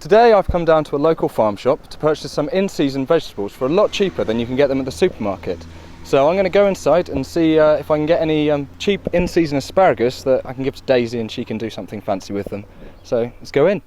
Today I've come down to a local farm shop to purchase some in-season vegetables for a lot cheaper than you can get them at the supermarket. So I'm going to go inside and see if I can get any cheap in-season asparagus that I can give to Daisy and she can do something fancy with them. So let's go in.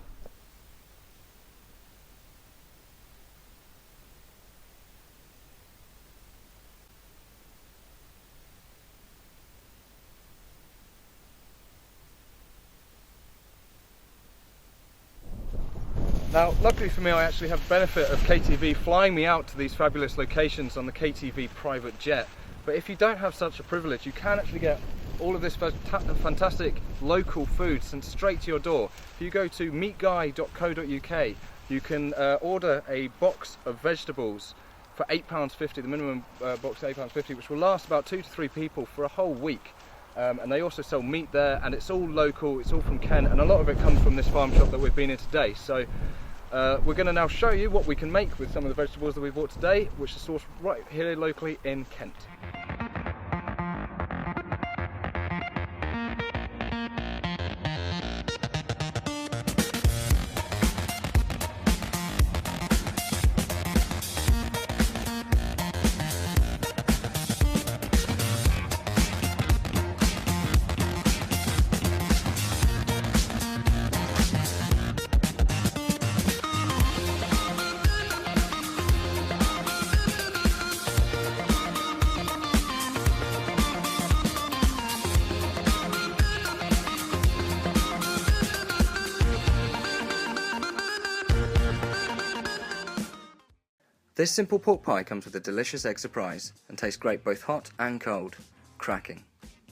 Now, luckily for me, I actually have the benefit of KTV flying me out to these fabulous locations on the KTV private jet. But if you don't have such a privilege, you can actually get all of this fantastic local food sent straight to your door. If you go to meatguy.co.uk, you can order a box of vegetables for £8.50, the minimum box is £8.50, which will last about 2 to 3 people for a whole week. And they also sell meat there, and it's all local, it's all from Kent, and a lot of it comes from this farm shop that we've been in today. So we're going to now show you what we can make with some of the vegetables that we bought today, which are sourced right here locally in Kent. This simple pork pie comes with a delicious egg surprise and tastes great both hot and cold. Cracking.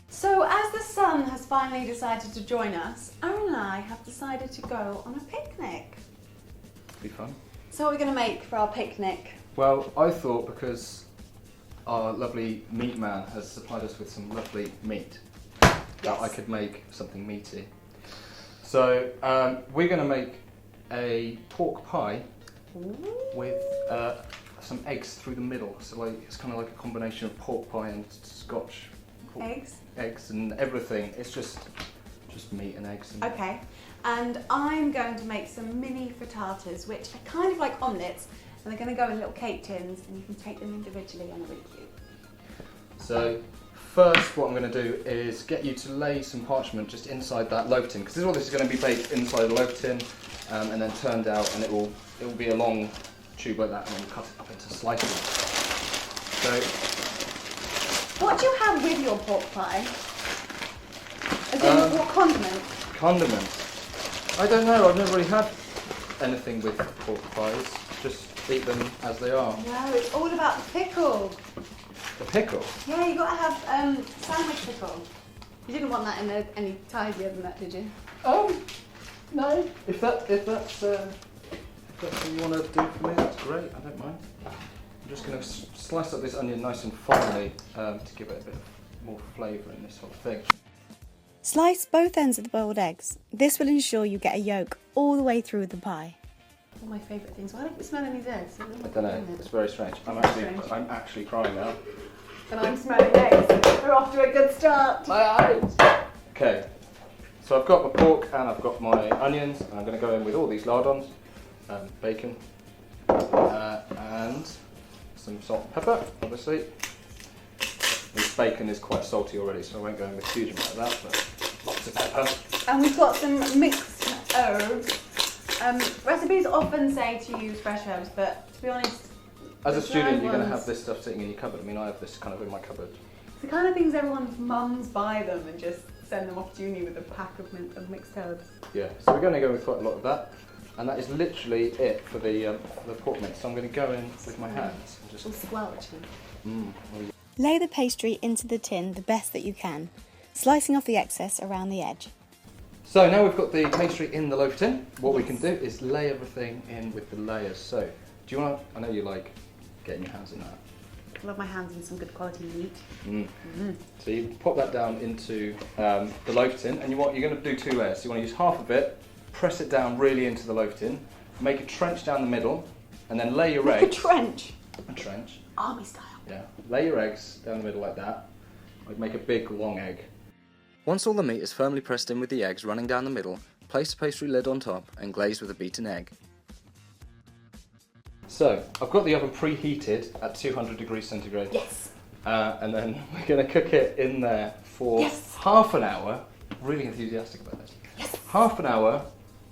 So as the sun has finally decided to join us, Aran and I have decided to go on a picnic. Be fun. So what are we going to make for our picnic? Well, I thought because our lovely meat man has supplied us with some lovely meat, that I could make something meaty. So we're going to make a pork pie with some eggs through the middle. So like it's kind of like a combination of pork pie and Scotch. Eggs and everything. It's just meat and eggs. And okay. And I'm going to make some mini frittatas, which are kind of like omelettes, and they're going to go in little cake tins, and you can take them individually and they're really cute. So first what I'm going to do is get you to lay some parchment just inside that loaf tin, because this is going to be baked inside the loaf tin and then turned out, and it will be a long tube like that, and then we'll cut it up into slices. So what do you have with your pork pie? As in, what condiments? Condiments? I don't know, I've never really had anything with pork pies. Just eat them as they are. No, it's all about the pickle. The pickle? Yeah, you got to have sandwich pickle. You didn't want that in there any tidier than that, did you? No. If that's what you want to do for me, that's great. I don't mind. I'm just going to slice up this onion nice and finely to give it a bit more flavour in this whole thing. Slice both ends of the boiled eggs. This will ensure you get a yolk all the way through the pie. One of my favourite things. Why don't you smell these eggs? I don't know. It's very strange. I'm actually crying now. And I'm smelling eggs. We're off to a good start. My eyes. Okay. So I've got my pork and I've got my onions, and I'm going to go in with all these lardons, bacon, and some salt and pepper, obviously. This bacon is quite salty already, so I won't go in with a huge amount of that, but lots of pepper. And we've got some mixed herbs. Recipes often say to use fresh herbs, but to be honest, as a student, you're going to have this stuff sitting in your cupboard. I mean, I have this kind of in my cupboard. It's the kind of things everyone's mums buy them and just send them off to uni with a pack of mixed herbs. Yeah, so we're going to go with quite a lot of that, and that is literally it for the pork mince. So I'm going to go in with my hands and just squelch. Lay the pastry into the tin the best that you can, slicing off the excess around the edge. So now we've got the pastry in the loaf tin, what we can do is lay everything in with the layers. So, do you want to, I know you like getting your hands in that. I love my hands in some good quality meat. So you pop that down into the loaf tin, and you're going to do 2 layers. So you want to use half of it, press it down really into the loaf tin, make a trench down the middle, and then lay your eggs. Like a trench? A trench. Army style. Yeah. Lay your eggs down the middle like that. I'd make a big long egg. Once all the meat is firmly pressed in with the eggs running down the middle, place the pastry lid on top and glaze with a beaten egg. So, I've got the oven preheated at 200 degrees centigrade. Yes. And then we're going to cook it in there for half an hour. Really enthusiastic about this. Yes. Half an hour,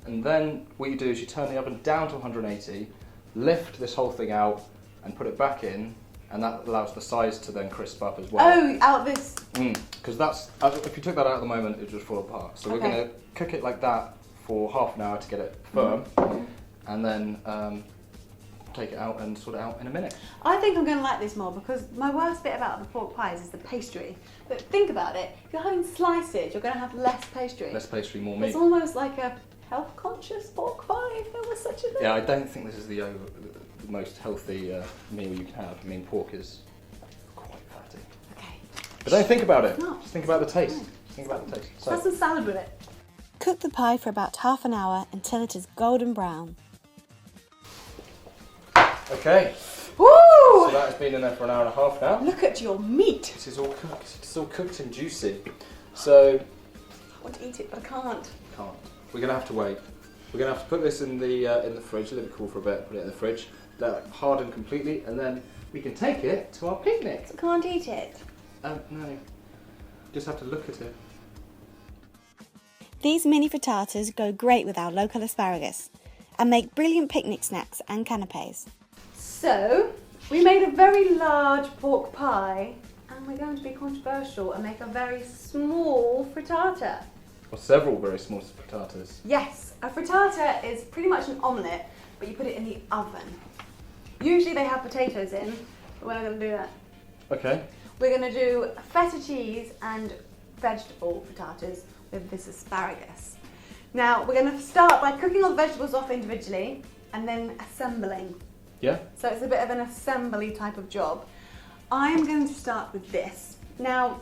and then what you do is you turn the oven down to 180, lift this whole thing out, and put it back in, and that allows the sides to then crisp up as well. Oh, out this. Because that's, if you took that out at the moment, it would just fall apart. So we're going to cook it like that for half an hour to get it firm, and then take it out and sort it out in a minute. I think I'm going to like this more because my worst bit about the pork pies is the pastry. But think about it, if you're having slices, you're going to have less pastry. Less pastry, more meat. It's almost like a health-conscious pork pie, if there was such a thing. Yeah, I don't think this is the most healthy meal you can have. I mean, pork is quite fatty. Okay. But don't think about it. No. Just think about the taste. Think about the taste. Have some salad with it. Cook the pie for about half an hour until it is golden brown. Okay. Woo! So that has been in there for an hour and a half now. Look at your meat. This is all cooked. It's all cooked and juicy. So I want to eat it, but I can't. we're gonna have to wait. We're gonna have to put this in the fridge. Let it cool for a bit. Put it in the fridge. Let it harden completely, and then we can take it to our picnic. I can't eat it. No. Just have to look at it. These mini frittatas go great with our local asparagus and make brilliant picnic snacks and canapes. So, we made a very large pork pie and we're going to be controversial and make a very small frittata. Or several very small frittatas. Yes, a frittata is pretty much an omelette, but you put it in the oven. Usually they have potatoes in, but we're not going to do that. Okay. We're going to do feta cheese and vegetable frittatas with this asparagus. Now, we're going to start by cooking all the vegetables off individually and then assembling. Yeah? So it's a bit of an assembly type of job. I'm going to start with this. Now,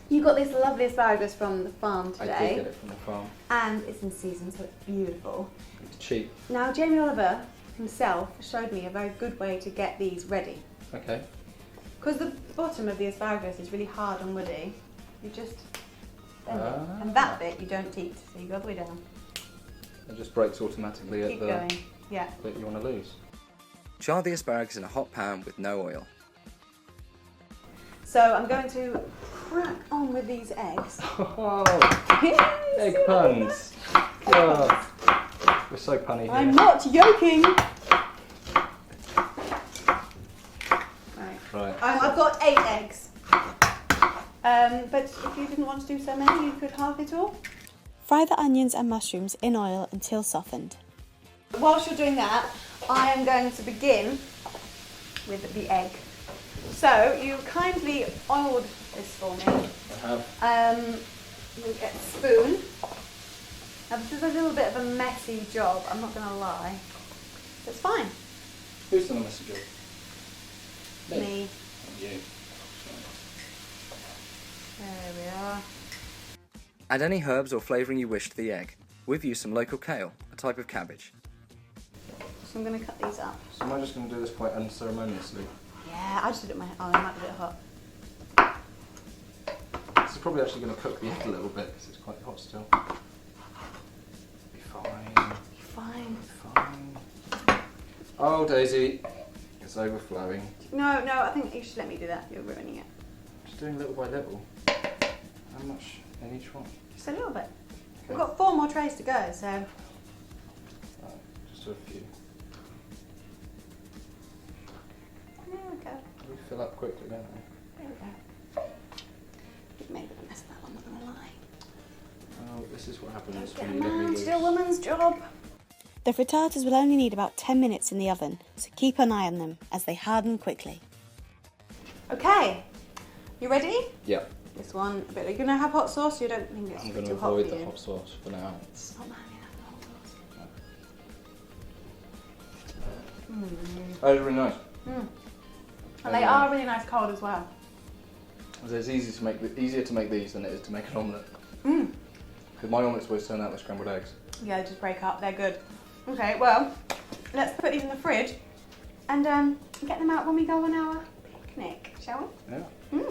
you got this lovely asparagus from the farm today. I did get it from the farm. And it's in season, so it's beautiful. It's cheap. Now, Jamie Oliver himself showed me a very good way to get these ready. Okay. Because the bottom of the asparagus is really hard and woody. You just bend it. And that bit you don't eat, so you go all the way down. It just breaks automatically Keep at going. the Yeah. bit you want to lose. Char the asparagus in a hot pan with no oil. So I'm going to crack on with these eggs. Oh, Yes. egg puns. God. We're so punny here. I'm not joking. Right. I've got 8 eggs. But if you didn't want to do so many, you could halve it all. Fry the onions and mushrooms in oil until softened. Whilst you're doing that, I am going to begin with the egg. So you kindly oiled this for me. I have. You'll get a spoon. Now this is a little bit of a messy job, I'm not going to lie. It's fine. Who's on the messenger? Me. You. There we are. Add any herbs or flavouring you wish to the egg. We've used some local kale, a type of cabbage. So I'm going to cut these up. So am I just going to do this quite unceremoniously? Yeah, I just did it with my... Oh, it might be a bit hot. This is probably actually going to cook the egg a little bit because it's quite hot still. Be fine. Fine. Fine. Oh, Daisy. It's overflowing. No, I think you should let me do that. You're ruining it. Just doing little by little. How much in each one? Just a little bit. Okay. We've got 4 more trays to go, so... Right, just a few. There we go. They fill up quickly, don't they? There we go. You've made a bit of a mess of that one, not going to lie. Oh, this is what happens Don't get when a you let me man loose. to do a woman's job. The frittatas will only need about 10 minutes in the oven, so keep an eye on them as they harden quickly. Okay, you ready? Yeah. This one, a bit. Are you going to have hot sauce? You don't think it's I'm going to too hot for avoid you? the hot sauce for now. It's not bad enough, the hot sauce. Oh, they're really nice. And they are really nice cold as well. So it's easier to make these than it is to make an omelette. Because my omelettes always turn out with scrambled eggs. Yeah, they just break up. They're good. Okay, well, let's put these in the fridge and get them out when we go on our picnic, shall we? Yeah.